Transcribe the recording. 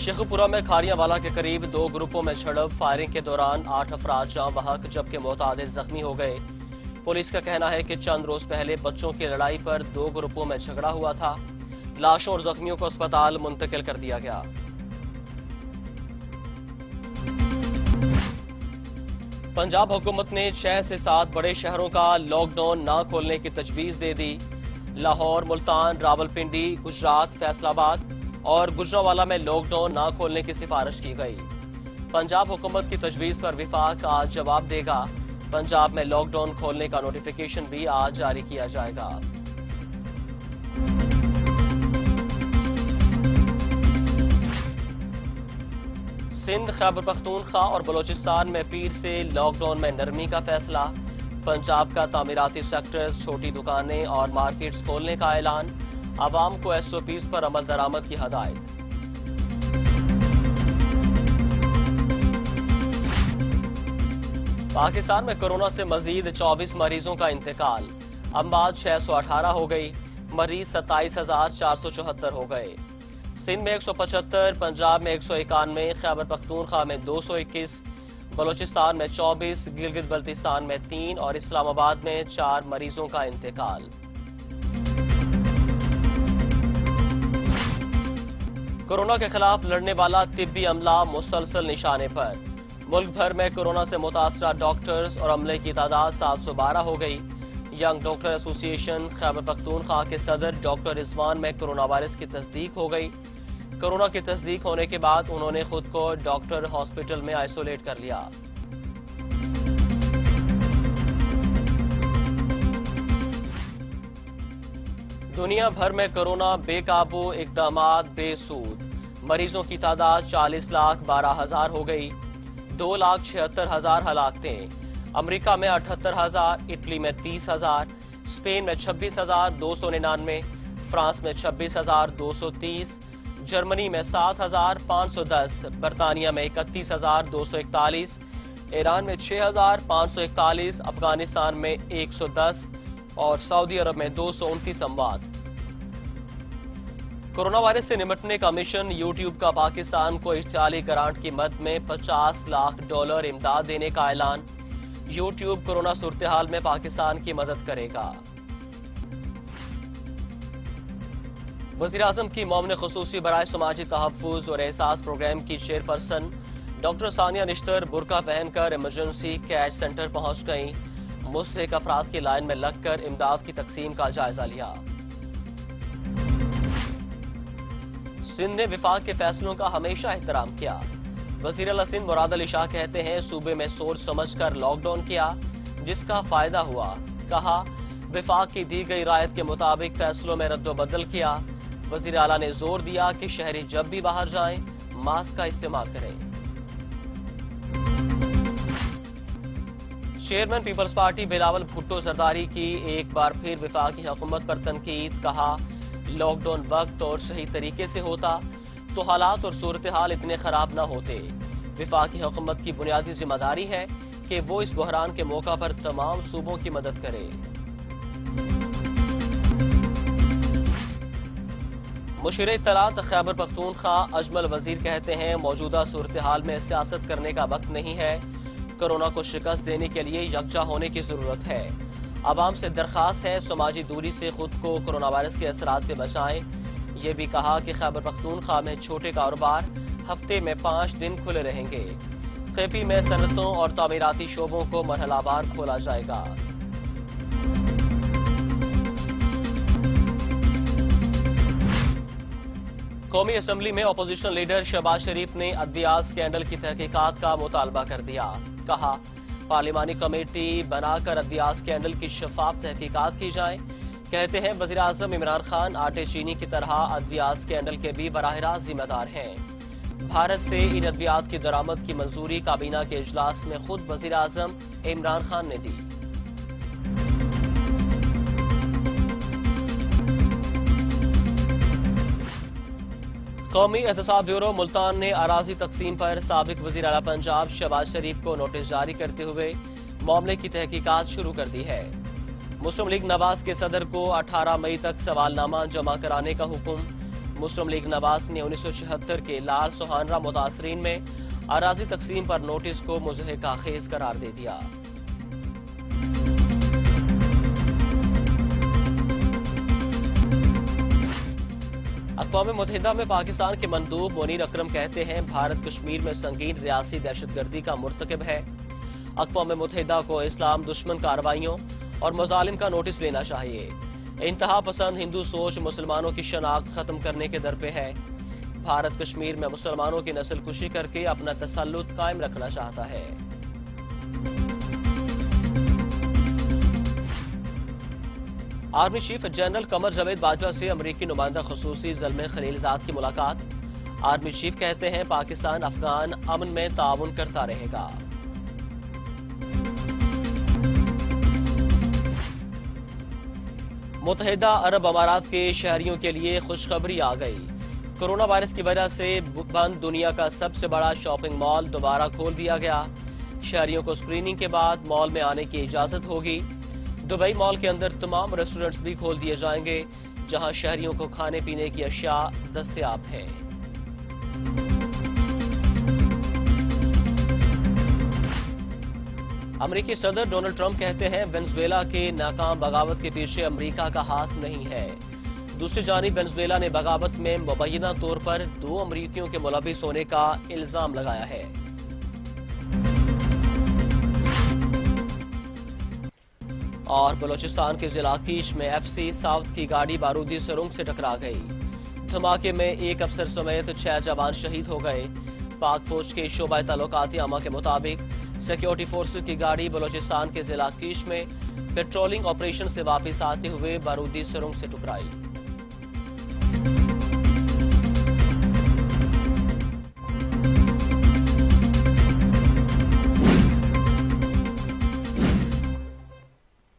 शेखुपुरा में खारियावाला के करीब 2 ग्रुपों में झड़प। फायरिंग के दौरान 8 अफराद जाँ बहक जबकि मुतादिद जख्मी हो गए। पुलिस का कहना है कि चंद रोज पहले बच्चों की लड़ाई पर 2 ग्रुपों में झगड़ा हुआ था। लाशों और जख्मियों को अस्पताल मुंतकिल कर दिया गया। पंजाब हुकूमत ने 6 से 7 बड़े शहरों का लॉकडाउन न खोलने की तजवीज दे दी। लाहौर, मुल्तान, रावलपिंडी, गुजरात, फैसलाबाद और गुजरांवाला में लॉकडाउन न खोलने की सिफारिश की गई। पंजाब हुकूमत की तजवीज पर विफाक आज जवाब देगा। पंजाब में लॉकडाउन खोलने का नोटिफिकेशन भी आज जारी किया जाएगा। सिंध, खैबर पख्तूनख्वा और बलोचिस्तान में पीर से लॉकडाउन में नरमी का फैसला। पंजाब का तामीराती सेक्टर्स, छोटी दुकानें और मार्केट्स खोलने का ऐलान। आवाम को SOPs पर अमल दरामद की हदायत। पाकिस्तान में कोरोना से मजीद 24 मरीजों का इंतकाल। अमवात 618 हो गई। मरीज 27,474 हो गए। सिंध में 175, पंजाब में 191, खैबर पख्तूनख्वा में 221, बलोचिस्तान में 24, गिलगित बल्तिस्तान में 3 और इस्लामाबाद में 4 मरीजों का इंतकाल। कोरोना के खिलाफ लड़ने वाला तिब्बी अमला मुसलसल निशाने पर। मुल्क भर में कोरोना से मुतासरा डॉक्टर्स और अमले की तादाद 712 हो गई। Young doctor association Khyber Pakhtunkhwa के सदर डॉक्टर रिजवान में कोरोना वायरस की तस्दीक हो गई। कोरोना की तस्दीक होने के बाद उन्होंने खुद को डॉक्टर हॉस्पिटल में आइसोलेट कर लिया। दुनिया भर में कोरोना बेकाबू, इकदामात बेसूद। मरीजों की तादाद 40,12,000 हो गई। 2,76,000 हलाकतें। अमेरिका में 78,000, इटली में 30,000, स्पेन में 26,299, फ्रांस में 26,230, जर्मनी में 7,510, बरतानिया में 31,241, ईरान में 6,541, अफगानिस्तान में 110 और सऊदी अरब में 229 अमवात। कोरोना वायरस से निपटने का मिशन यूट्यूब का पाकिस्तान को इश्तिहारी ग्रांट की मद में $50 लाख इमदाद देने का ऐलान। यूट्यूब कोरोना सूरत हाल में पाकिस्तान की मदद करेगा। वज़ीर आज़म की मोमिन ख़ुसूसी बराए समाजी तहफ़्फ़ुज़ और एहसास प्रोग्राम की चेयरपर्सन डॉक्टर सानिया निश्तर बुर्का पहनकर इमरजेंसी कैश सेंटर पहुंच गईं। मुस्तहिक अफराद की लाइन में लगकर इमदाद की तकसीम का जायजा लिया। सिंध ने विफाक के फैसलों का हमेशा एहतराम किया। वज़ीर आला सिंध मुराद अली शाह कहते हैं, सूबे में सोच समझकर लॉकडाउन किया जिसका फायदा हुआ। कहा, विफाक की दी गई रायत के मुताबिक फैसलों में रद्दोबदल किया। वज़ीर आला ने जोर दिया कि शहरी जब भी बाहर जाएं मास्क का इस्तेमाल करें। Chairman People's Party Bilawal Bhutto Zardari की एक बार फिर विफाकी हुकूमत पर तनकीद। कहा, लॉकडाउन वक्त और सही तरीके से होता तो हालात और सूरत हाल इतने खराब न होते। विफाकी हुकूमत की बुनियादी जिम्मेदारी है कि वो इस बहरान के मौका पर तमाम सूबों की मदद करे। मुशीर इत्तलात खैबर पख्तूनख्वा अजमल वजीर कहते हैं, मौजूदा सूरत हाल में सियासत करने का वक्त नहीं है। कोरोना को शिकस्त देने के लिए यकजा होने की जरूरत है। आवाम से दरखास्त है, समाजी दूरी से खुद को कोरोना वायरस के असरात से बचाएं। ये भी कहा कि खैबर पख्तूनख्वा में छोटे कारोबार हफ्ते में 5 दिन खुले रहेंगे। केपी में सनतों और तामीराती शोबों को मरहलावार खोला जाएगा। कौमी असम्बली में अपोजिशन लीडर शहबाज शरीफ ने अद्वियात स्कैंडल की तहकीकात का मुतालबा कर दिया। कहा, पार्लिमानी कमेटी बनाकर अद्वियात स्कैंडल की शफाफ तहकीकात की जाए। कहते हैं, वज़ीर आज़म इमरान खान आटे चीनी की तरह अद्वियात स्कैंडल के भी बराह रास्त जिम्मेदार हैं। भारत से इन अद्वियात की दरामद की मंजूरी काबीना के इजलास में खुद वज़ीर आज़म इमरान खान ने दी। कौमी एहतसाब ब्यूरो मुल्तान ने अराजी तकसीम पर साबिक वज़ीर आला पंजाब शहबाज शरीफ को नोटिस जारी करते हुए मामले की तहकीकात शुरू कर दी है। मुस्लिम लीग नवाज के सदर को 18 मई तक सवालनामा जमा कराने का हुक्म। مسلم لیگ نواز نے 1976 کے لال سہانرا متاثرین میں اراضی تقسیم پر نوٹس کو مضحکہ خیز قرار دے دیا۔ اقوام متحدہ میں پاکستان کے مندوب منیر اکرم کہتے ہیں بھارت کشمیر میں سنگین ریاستی دہشت گردی کا مرتکب ہے۔ اقوام متحدہ کو اسلام دشمن کارروائیوں اور مظالم کا نوٹس لینا چاہیے۔ انتہا پسند ہندو سوچ مسلمانوں کی شناخت ختم کرنے کے در پہ ہے۔ بھارت کشمیر میں مسلمانوں کی نسل کشی کر کے اپنا تسلط قائم رکھنا چاہتا ہے۔ Army chief general Qamar Javed Bajwa سے امریکی نمائندہ خصوصی زلمے خلیلزاد کی ملاقات۔ آرمی چیف کہتے ہیں پاکستان افغان امن میں تعاون کرتا رہے گا۔ متحدہ عرب امارات کے شہریوں کے لیے خوشخبری آ گئی۔ کورونا وائرس کی وجہ سے بند دنیا کا سب سے بڑا شاپنگ مال دوبارہ کھول دیا گیا۔ شہریوں کو اسکریننگ کے بعد مال میں آنے کی اجازت ہوگی۔ دبئی مال کے اندر تمام ریسٹورنٹس بھی کھول دیے جائیں گے جہاں شہریوں کو کھانے پینے کی اشیاء دستیاب ہیں۔ امریکی صدر ڈونلڈ ٹرمپ کہتے ہیں وینزویلا کے ناکام بغاوت کے پیچھے امریکہ کا ہاتھ نہیں ہے۔ دوسری جانب وینزویلا نے بغاوت میں مبینہ طور پر 2 امریکیوں کے ملوث ہونے کا الزام لگایا ہے۔ اور بلوچستان کے ضلع کیش میں ایف سی ساؤتھ کی گاڑی بارودی سرنگ سے ٹکرا گئی۔ دھماکے میں 1 افسر سمیت 6 جوان شہید ہو گئے۔ پاک فوج کے شعبہ تعلقات عامہ کے مطابق سیکیورٹی فورسز کی گاڑی بلوچستان کے ضلع کیش میں پیٹرولنگ آپریشن سے واپس آتے ہوئے بارودی سرنگ سے ٹکرائی۔